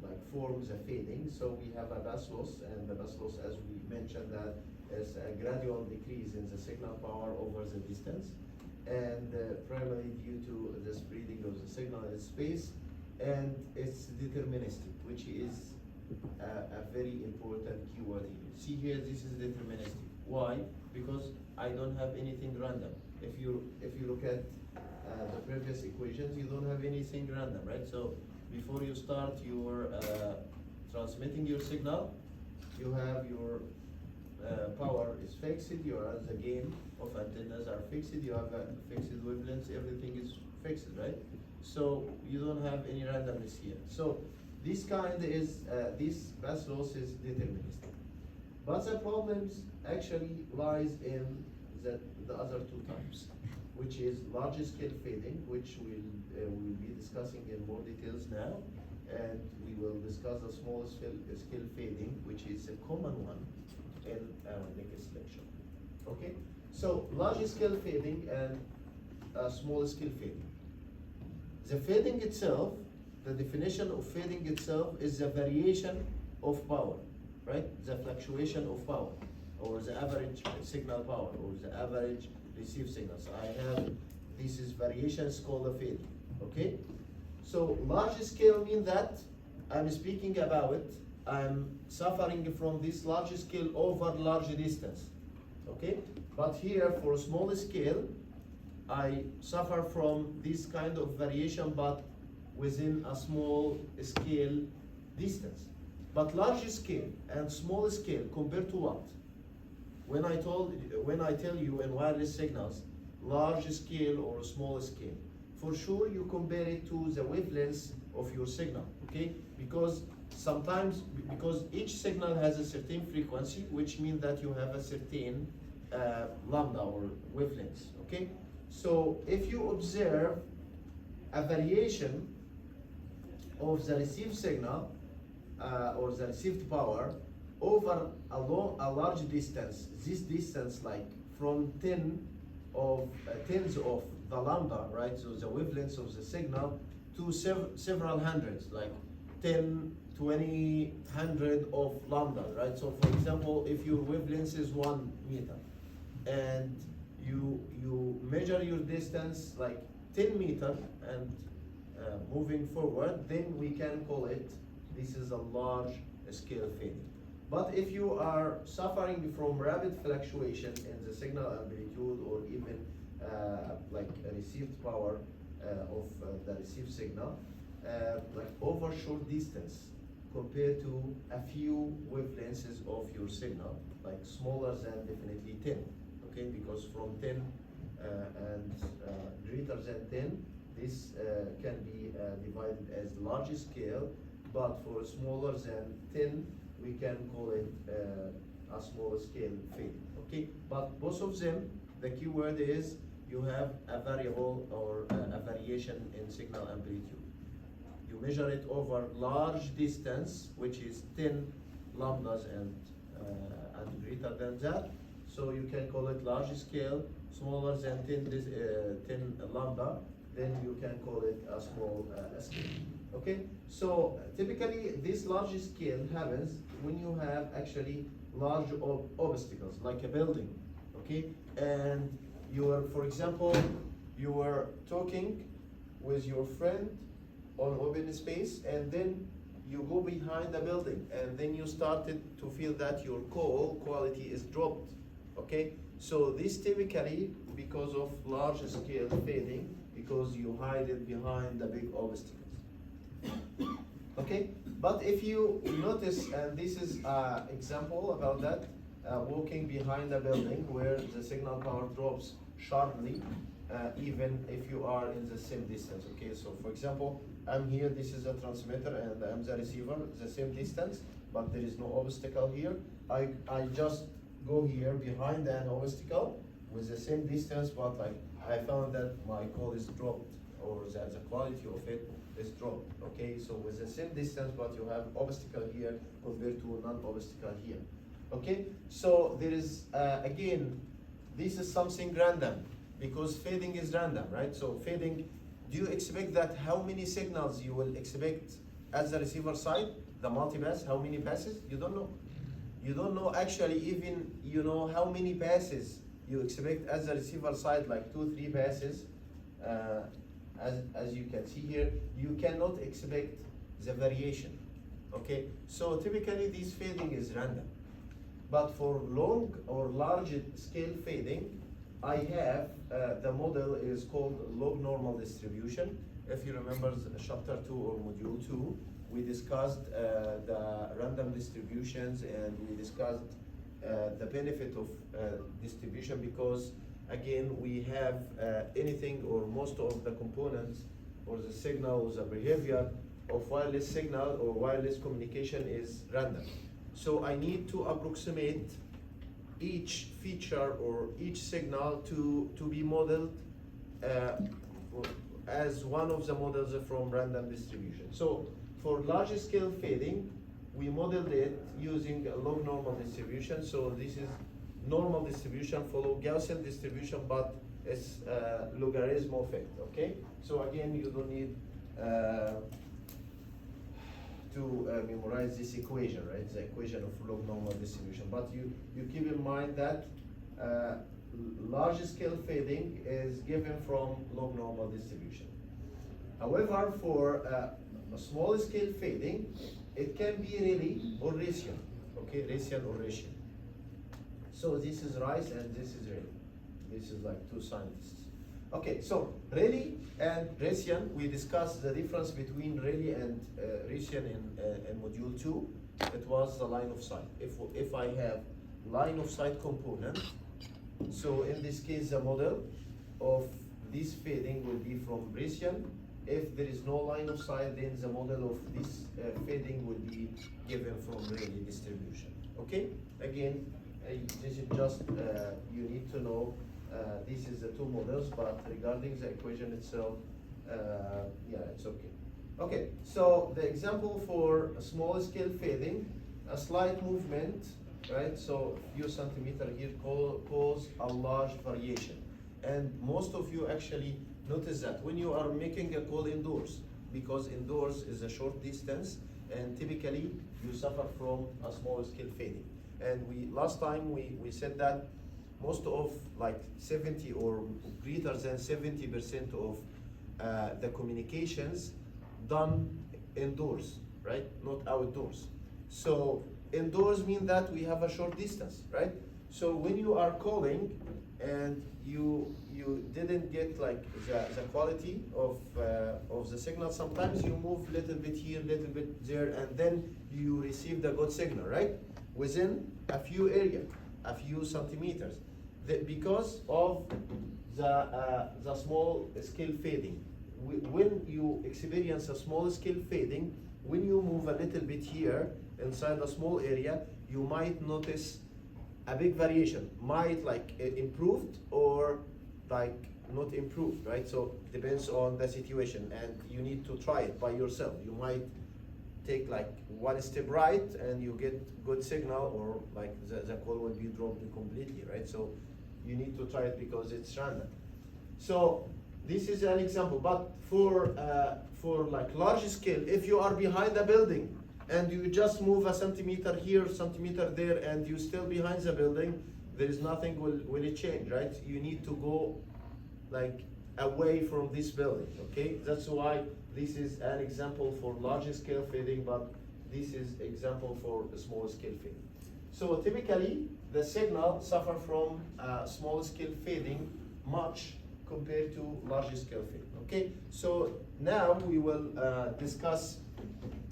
like forms a fading. So we have a path loss, and the path loss, as we mentioned, that is a gradual decrease in the signal power over the distance, and primarily due to the spreading of the signal in space, and it's deterministic, which is a very important keyword here. See here, this is deterministic. Why? Because I don't have anything random. If you look at the previous equations, you don't have anything random, right? So before you start your transmitting your signal, you have your power is fixed, the gain of antennas are fixed, you have a fixed wavelengths, everything is fixed, right? So you don't have any randomness here. So this kind is, this path loss is deterministic. But the problems actually lies in the other two types, which is large scale fading, which we'll be discussing in more details now, and we will discuss the small scale fading, which is a common one in our next lecture. Okay, so large scale fading and small scale fading. The fading itself, the definition of fading itself is the variation of power, right? The fluctuation of power, or the average signal power, or the average received signals. I have, this is variations called a fading, okay? So large scale mean that I'm speaking about, I'm suffering from this large scale over large distance, okay? But here for small scale, I suffer from this kind of variation, but within a small scale distance. But large scale and small scale compared to what? When I tell you in wireless signals, large scale or small scale, for sure you compare it to the wavelengths of your signal, okay? Because sometimes, because each signal has a certain frequency, which means that you have a certain lambda or wavelengths, okay? So if you observe a variation of the received signal or the received power over a large distance, this distance like from tens of the lambda, right? So the wavelengths of the signal to several hundreds, like 10, 20, 100 of lambda, right? So for example, if your wavelength is 1 meter and you measure your distance like 10 meter and moving forward, then we can call it, this is a large scale fading. But if you are suffering from rapid fluctuation in the signal amplitude, or even like a received power of the received signal, like over short distance compared to a few wavelengths of your signal, like smaller than definitely 10, okay? Because from 10 and greater than 10, this can be divided as large scale, but for smaller than 10, we can call it a small scale fading, okay? But both of them, the key word is you have a variable or a variation in signal amplitude. You measure it over large distance, which is 10 lambdas and greater than that. So you can call it large scale. Smaller than 10 lambda, then you can call it a small scale. Okay, so typically this large scale happens when you have actually large obstacles, like a building, okay? And you are, for example, you were talking with your friend on open space, and then you go behind the building, and then you started to feel that your call quality is dropped, okay? So this typically because of large scale fading, because you hide it behind the big obstacles. Okay, but if you notice, and this is an example about that, walking behind a building where the signal power drops sharply, even if you are in the same distance. Okay, so for example, I'm here, this is a transmitter and I'm the receiver, the same distance, but there is no obstacle here. I just go here behind an obstacle with the same distance, but I found that my call is dropped, or that the quality of it is dropped. Okay, so with the same distance, but you have obstacle here compared to non-obstacle here. Okay, so there is, again, this is something random, because fading is random, right? So fading, do you expect that how many signals you will expect at the receiver side, the multipass, how many passes? You don't know. You don't know actually even, you know, how many passes you expect at the receiver side, like 2-3 passes. As you can see here, you cannot expect the variation. Okay, so typically this fading is random. But for long or large scale fading, I have the model is called log normal distribution. If you remember chapter 2 or module 2, we discussed the random distributions, and we discussed the benefit of distribution, because again we have anything or most of the components or the signal or the behavior of wireless signal or wireless communication is random. So I need to approximate each feature or each signal to be modeled as one of the models from random distribution. So for large scale fading, we modeled it using a log normal distribution. So this is normal distribution, follow Gaussian distribution, but it's logarithm effect. Okay, so again, you don't need to memorize this equation, right? The equation of log normal distribution. But you keep in mind that large scale fading is given from log normal distribution. However, for a small scale fading, it can be Rayleigh or Raytheon. Okay, Raytheon or Raytheon. So this is Rice and this is Rayleigh. This is like two scientists. Okay, so Rayleigh and Raytheon, we discussed the difference between Rayleigh and Raytheon in module 2. It was the line of sight. If I have line of sight component, so in this case the model of this fading will be from Raytheon. If there is no line of sight, then the model of this fading will be given from Rayleigh distribution. Okay, again, this is just you need to know. This is the two models, but regarding the equation itself, yeah, it's okay. Okay, so the example for a small scale fading, a slight movement, right? So a few centimeter here cause a large variation. And most of you actually notice that when you are making a call indoors, because indoors is a short distance, and typically you suffer from a small scale fading. And last time we said that most of like 70 or greater than 70% of the communications done indoors, right? Not outdoors. So indoors mean that we have a short distance, right? So when you are calling and you didn't get like the quality of the signal, sometimes you move a little bit here, little bit there, and then you receive the good signal, right? Within a few area, a few centimeters. Because of the small scale fading. When you experience a small scale fading, when you move a little bit here inside a small area, you might notice a big variation, might like improved or like not improved, right? So depends on the situation, and you need to try it by yourself. You might take like one step right and you get good signal, or like the call will be dropped completely, right? So you need to try it because it's random. So this is an example, but for like large scale, if you are behind a building and you just move a centimeter here, centimeter there, and you still behind the building, there is nothing will it change, right? You need to go like away from this building, okay? That's why this is an example for large scale fading, but this is example for a small scale fading. So typically, the signal suffer from small scale fading much compared to large scale fading. Okay, so now we will discuss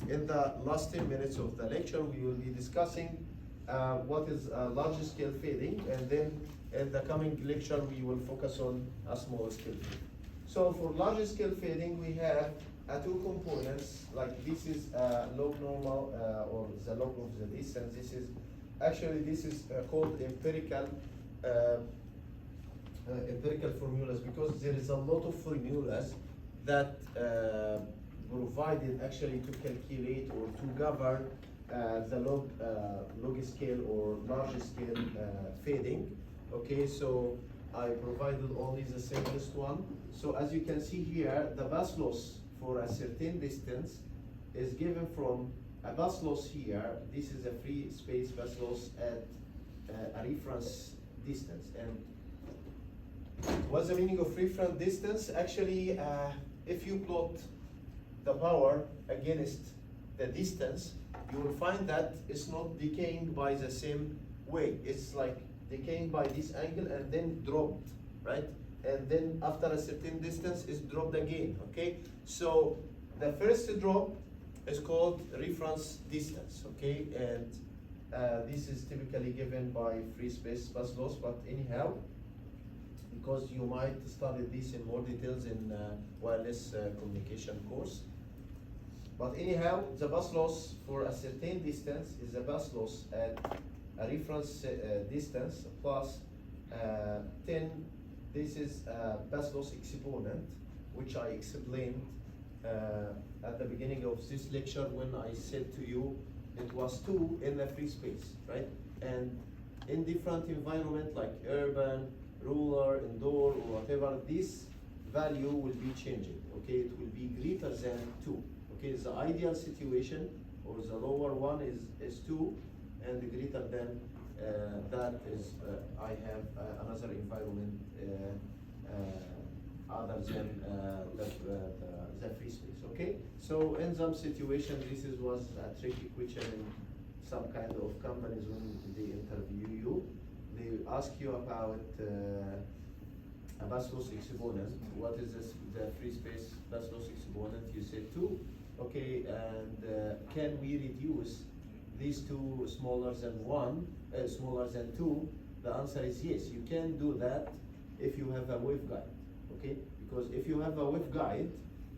in the last 10 minutes of the lecture. We will be discussing what is large scale fading, and then in the coming lecture we will focus on a small scale fading. So for large scale fading we have two components, like this is log normal or the log of the distance. This is called empirical formulas, because there is a lot of formulas that provided actually to calculate or to govern the log scale or large scale fading. Okay, so I provided only the simplest one. So as you can see here, the bus loss for a certain distance is given from a bus loss here. This is a free space bus loss at a reference distance. And what's the meaning of reference distance? Actually, if you plot the power against the distance, you will find that it's not decaying by the same way. It's like decaying by this angle and then dropped, right? And then after a certain distance, it's dropped again, okay? So the first drop is called reference distance, okay? And this is typically given by free space bus loss, but anyhow, because you might study this in more details in wireless communication course. But anyhow, the bus loss for a certain distance is the bus loss at a reference distance plus 10. This is bus loss exponent, which I explained at the beginning of this lecture when I said to you it was 2 in the free space, right? And in different environment like urban, rural, indoor, or whatever, this value will be changing, okay? It will be greater than 2, okay? The ideal situation, or the lower one is 2, and greater than that is, I have another environment other than the free space, okay? So in some situation, this was a tricky question in some kind of companies when they interview you. They ask you about a bus loss exponent. What is this, the free space bus loss exponent? You said 2, okay, and can we reduce these two smaller than 2? The answer is yes. You can do that if you have a waveguide, okay? Because if you have a waveguide,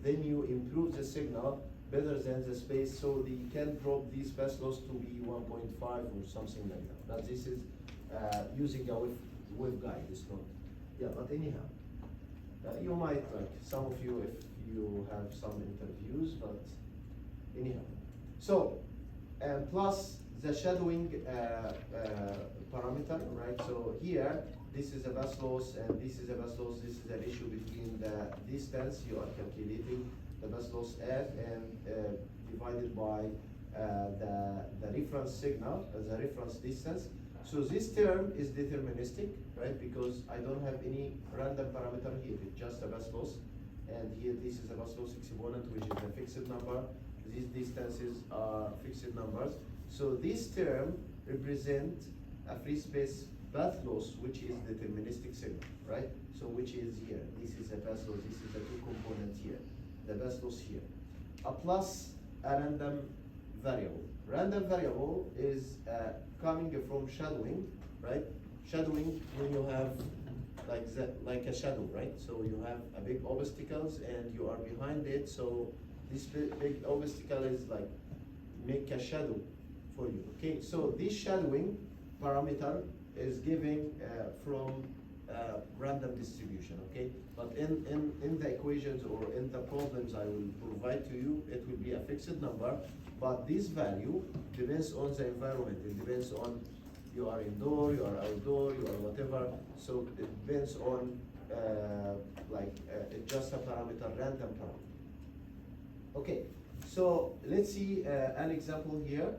then you improve the signal better than the space, so you can drop these bus loss to be 1.5 or something like that. But this is using a waveguide. It's not. Yeah, but anyhow, you might, like some of you, if you have some interviews, but anyhow. So. Plus the shadowing parameter, right? So here, this is a bus loss and this is a bus loss. This is the ratio between the distance you are calculating the bus loss at and divided by the reference signal, the reference distance. So this term is deterministic, right? Because I don't have any random parameter here. It's just a bus loss, and here this is a bus loss exponent, which is a fixed number. These distances are fixed numbers. So this term represents a free space bus loss, which is deterministic signal, right? So which is here. This is a bus loss. This is the 2 components here. The bus loss here. A plus a random variable. Random variable is coming from shadowing, right? Shadowing when you have like a shadow, right? So you have a big obstacles and you are behind it. So this big obstacle is like make a shadow for you, okay? So this shadowing parameter is giving from random distribution, okay? But in the equations or in the problems I will provide to you, it will be a fixed number, but this value depends on the environment. It depends on you are indoor, you are outdoor, you are whatever. So it depends on just a parameter, random parameter. Okay, so let's see an example here,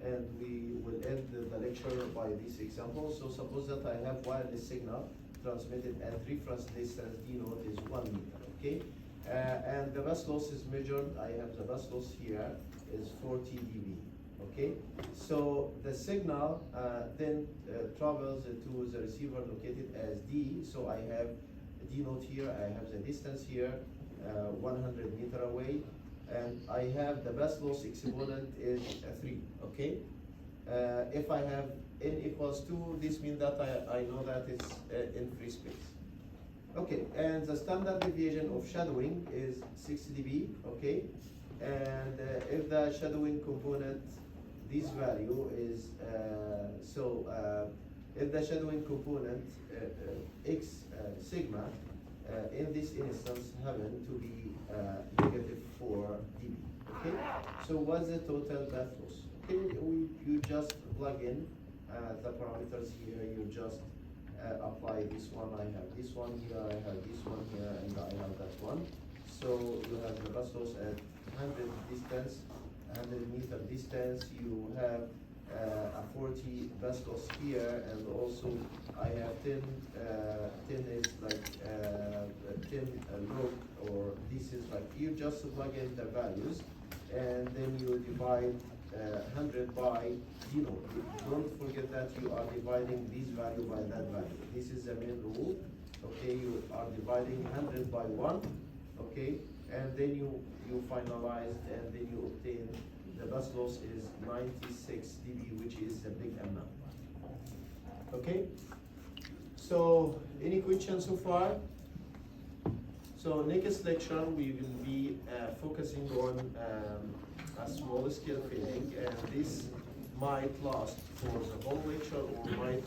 and we will end the lecture by this example. So suppose that I have wireless signal transmitted at reference distance d naught is 1 meter, okay? And the bus loss is measured, I have the bus loss here, is 40 dB, okay? So the signal then travels to the receiver located as D, so I have d naught here, I have the distance here, 100 meter away, and I have the bus loss exponent is 3, okay? If I have n equals 2, this means that I know that it's in free space. Okay, and the standard deviation of shadowing is 6 dB, okay? And if the shadowing component, this value is, if the shadowing component x sigma in this instance happen to be negative 4 dB, okay? So what's the total path loss? Okay, you just plug in the parameters here, you just apply this one, I have this one here, I have this one here, and I have that one. So you have the bus loss at 100 distance, 100 meter distance, you have a 40 bus loss here, and also I have 10 is like 10 log, or this is like, you just plug in the values, and then you divide 100 by 0. Don't forget that you are dividing this value by that value. This is the main rule. Okay, you are dividing 100 by 1. Okay, and then you finalize, and then you obtain the bus loss is 96 dB, which is a big amount. Okay, so any questions so far? So next lecture we will be focusing on a small scale fading, and this might last for the whole lecture or might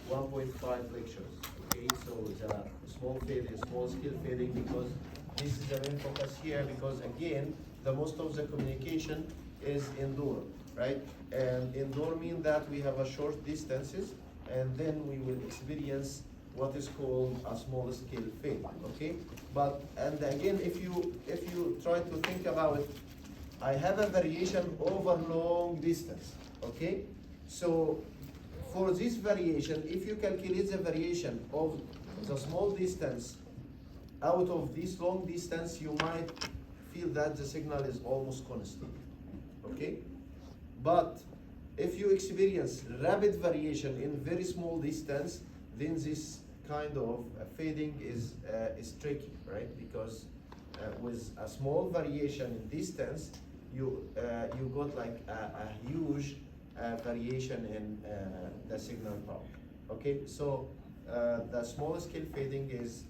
1.5 lectures. Okay, so the small fading, small scale fading, because this is the main focus here, because again, the most of the communication is indoor, right? And indoor means that we have a short distances, and then we will experience what is called a small scale fade, okay? But, and again, if you try to think about it, I have a variation over long distance, okay? So for this variation, if you calculate the variation of the small distance out of this long distance, you might feel that the signal is almost constant, okay? But if you experience rapid variation in very small distance, then this kind of fading is tricky, right? Because with a small variation in distance, you got like a huge variation in the signal power. Okay, so the small scale fading is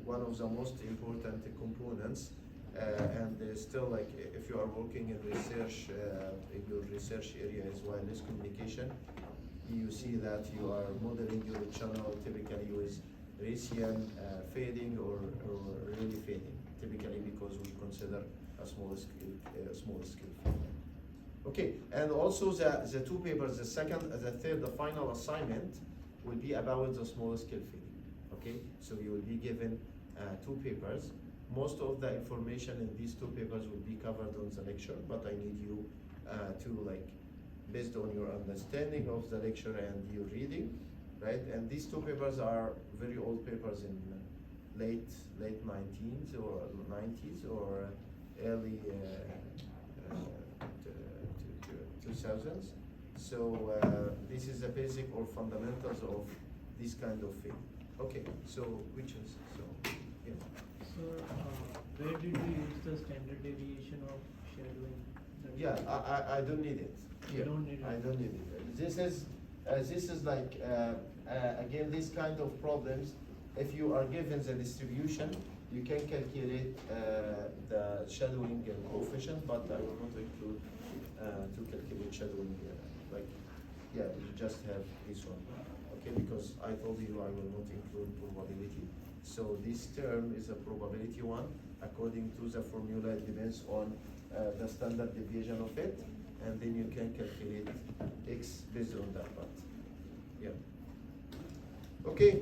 one of the most important components, and still, like, if you are working in research, your research area is wireless communication, you see that you are modeling your channel typically with Raytheon fading or really fading, typically because we consider a small scale fading. Okay, and also the two papers, the second, the third, the final assignment will be about the small scale fading. Okay, so you will be given two papers. Most of the information in these two papers will be covered on the lecture, but I need you to, like, based on your understanding of the lecture and your reading, right? And these two papers are very old papers in late 19s or 90s or early 2000s. So this is the basic or fundamentals of this kind of thing. Okay, so which is, so, yeah. So, where did you use the standard deviation of shadowing? Yeah, I don't need it. You don't need it. I don't need it. This is like, again, this kind of problems, if you are given the distribution, you can calculate the shadowing coefficient, but I will not include to calculate shadowing, like, yeah, you just have this one, okay, because I told you I will not include probability. So this term is a probability one. According to the formula, it depends on the standard deviation of it, and then you can calculate x based on that part. Yeah. Okay.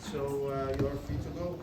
So you are free to go.